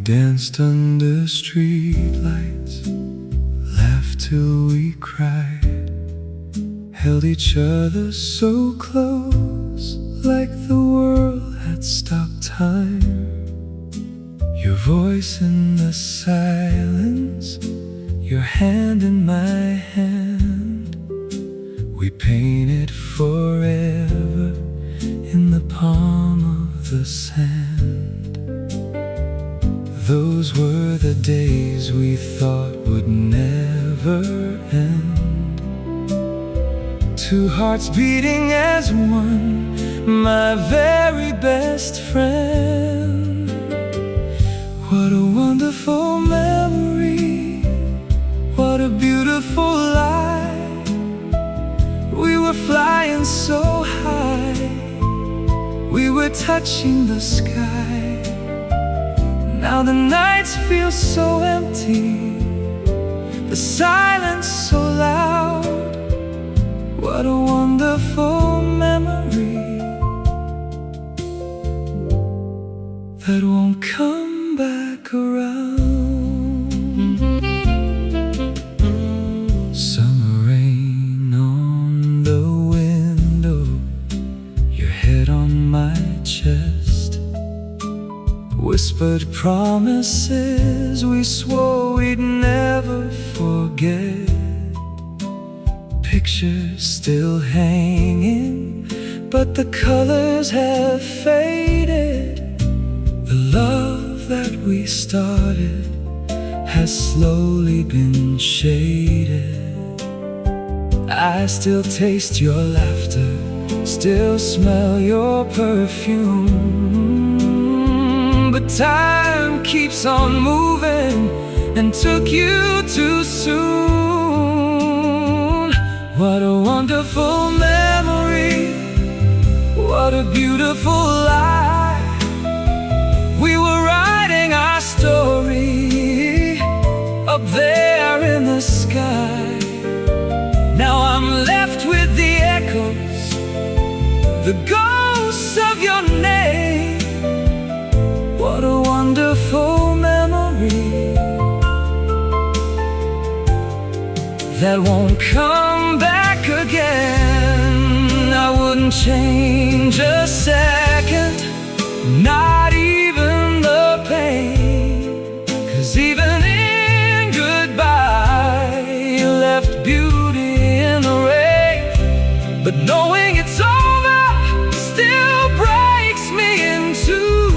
danced under streetlights, laughed till we cried, held each other so close, like the world had stopped time. Your voice in the silence, your hand in my hand. We painted forever in the palm of the sand. Those were the days we thought would never end. Two hearts beating as one, my very best friend. What a wonderful memory, what a beautiful life. We were flying so high, we were touching the sky. Now the nights feel so empty, the silence so loud. What a wonderful memory that won't come back around. Summer rain on the window, your head on my chest. Whispered promises we swore we'd never forget. Pictures still hanging, but the colors have faded. The love that we started has slowly been shaded. I still taste your laughter, still smell your perfume. But time keeps on moving and took you too soon. What a wonderful memory, what a beautiful life. We were writing our story up there in the sky. Now I'm left with the echoes, the ghosts of your name. What a wonderful memory that won't come back again. I wouldn't change a second, not even the pain. 'Cause even in goodbye, you left beauty in the rain. But knowing it's over still breaks me in two.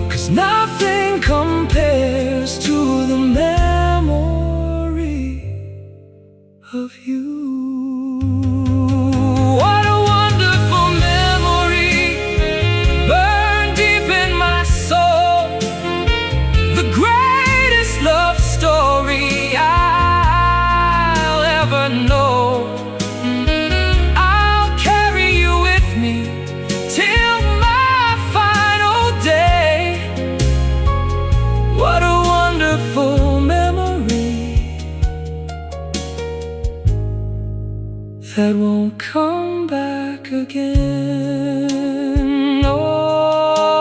'Cause nothing compares to the memory of you. What a wonderful memory, burned deep in my soul. The greatest love story I'll ever know. I'll carry you with me till my final day. What a wonderful memory that won't come back again. Oh,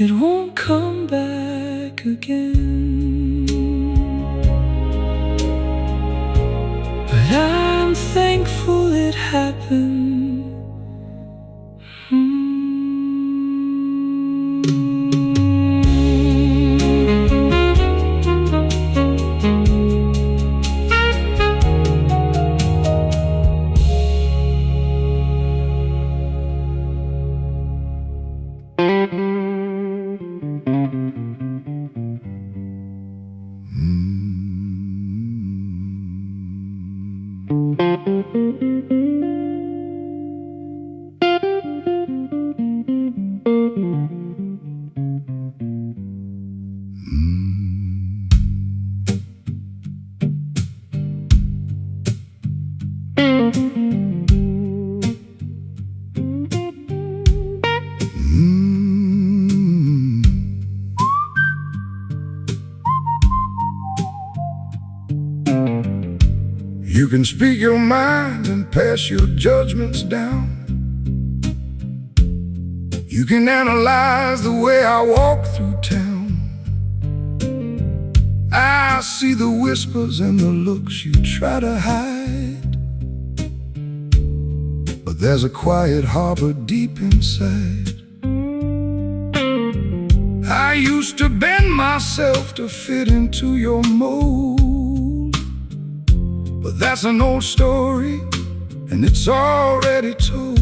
it won't come back again. But I'm thankful it happened. You can speak your mind and pass your judgments down. You can analyze the way I walk through town. I see the whispers and the looks you try to hide, but there's a quiet harbor deep inside. I used to bend myself to fit into your mold, but that's an old story and it's already told.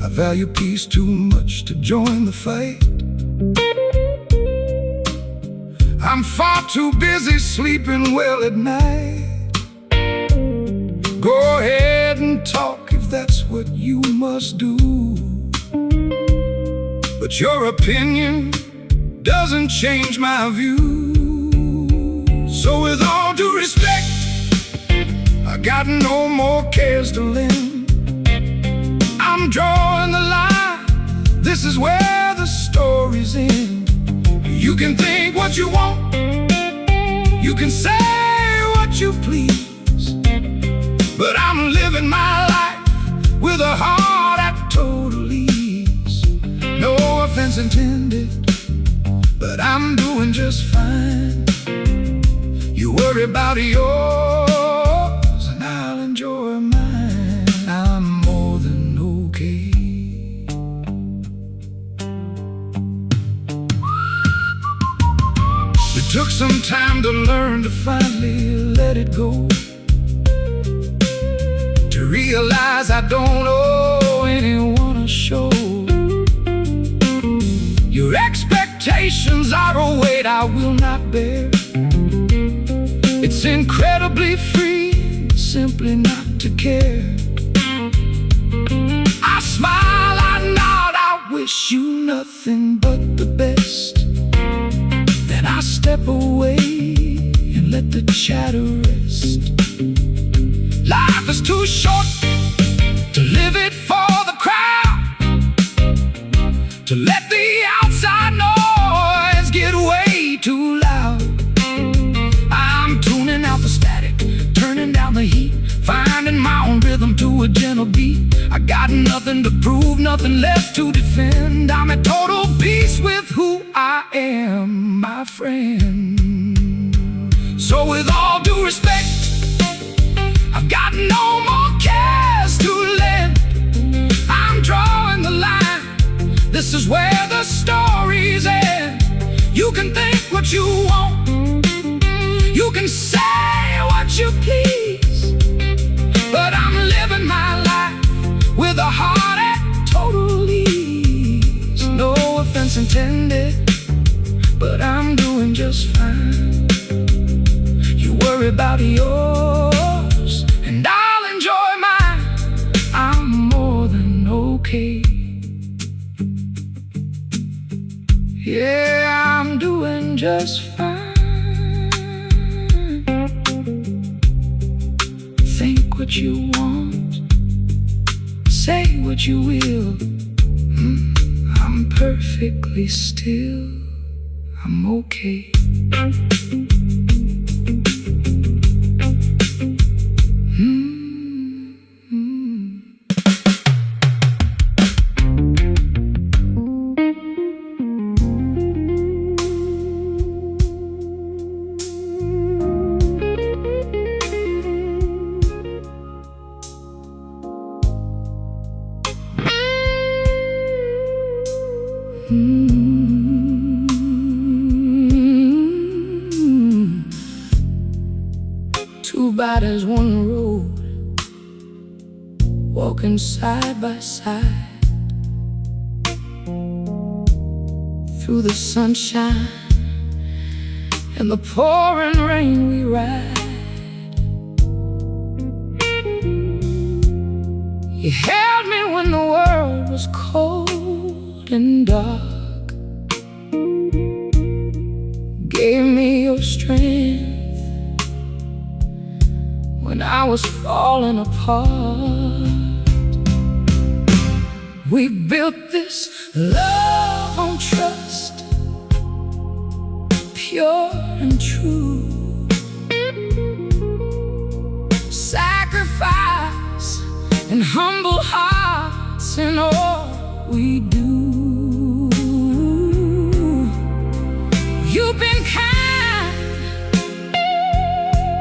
I value peace too much to join the fight. I'm far too busy sleeping well at night. Go ahead and talk if that's what you must do, but your opinion doesn't change my view. So with all due respect, I got no more cares to lend. I'm drawing the line, this is where the story's end. You can think what you want, you can say what you please, but I'm living my life with a heart at total ease. No offense intended, but I'm doing just fine. You worry about yours and I'll enjoy mine. I'm more than okay. It took some time to learn to finally let it go, to realize I don't owe anyone a show. Your expectations are a weight I will not bear. It's incredibly free simply not to care. I smile, I nod, I wish you nothing but the best. Then I step away and let the chatter rest. Life is too short to live it for the crowd, to let the outside noise get way too loud. I'm tuning out the static, turning down the heat, finding my own rhythm to a gentle beat. I got nothing to prove, nothing left to defend. I'm at total peace with who I am, my friend. So with all due respect, I've got no more cares to lend. I'm drawing the line, this is where the stories end. You can think what you want, you can say what you please, but I'm living my life with a heart at total ease. No offense intended, but I'm doing just fine. You worry about yours and I'll enjoy mine. I'm more than okay. Yeah, I'm doing just fine. Think what you want, say what you will. I'm perfectly still, I'm okay. Two bodies, one road, walking side by side. Through the sunshine and the pouring rain we ride. You held me when the world was cold and dark, gave me your strength when I was falling apart. We built this love on trust, pure and true. Sacrifice and humble hearts and all we do. You've been kind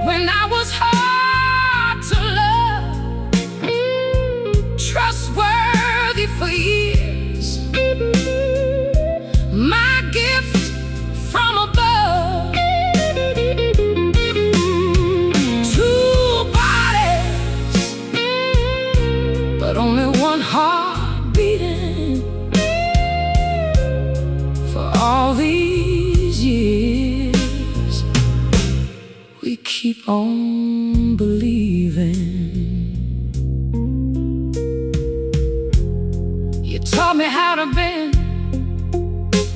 when I was hard to love, trustworthy for years, my gift from above. Two bodies, but only one heart beating. For all these years, we keep on believing. You taught me how to bend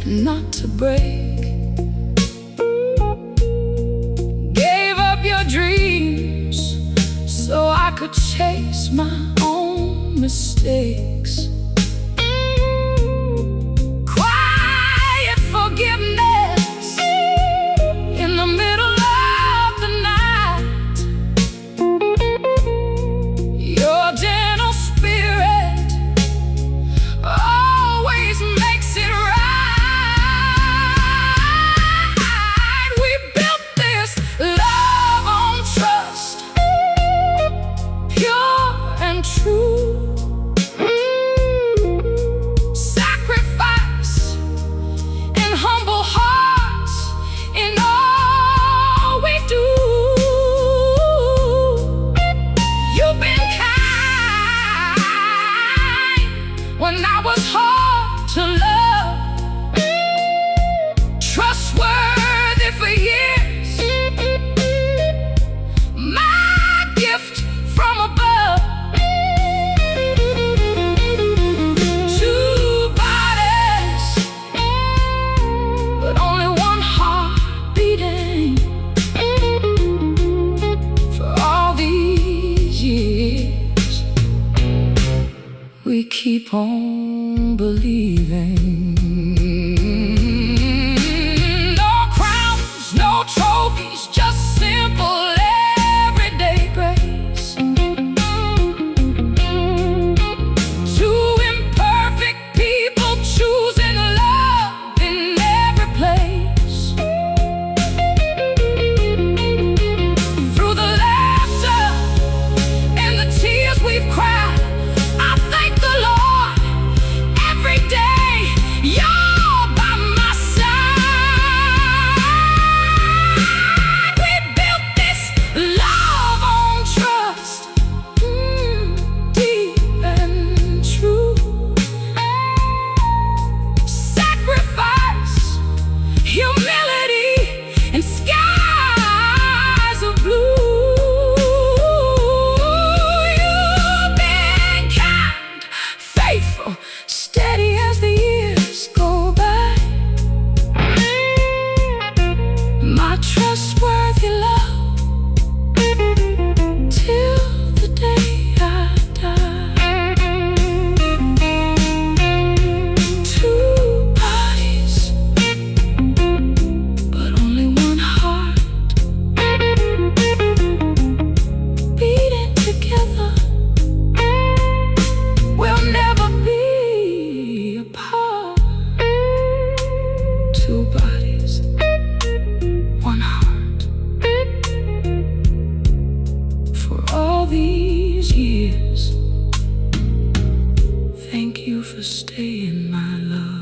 and not to break. Gave up your dreams so I could chase my own mistakes. Quiet forgiveness in the middle of the night. Your gentle spirit always makes it right. We built this love on trust, pure and true. Sacrifice and humble hearts in all we do. You've been kind when I was hard to love, trustworthy for years, my gift from above. Two bodies, but only one heart beating. For all these years, we keep on believing. No crowns, no trophies, just simple everyday grace. Two imperfect people choosing love in every place. Through the laughter and the tears we've cried, I thank the Lord every day. You're by my side. We built this love on trust, deep and true. Sacrifice, humility, and skies of blue. You've been kind, faithful, steady as the years go by. My trustworthy love till the day I die. Two bodies, but only one heart beating together. We'll never be apart. Two bodies, one heart. For all these years, thank you for staying, my love.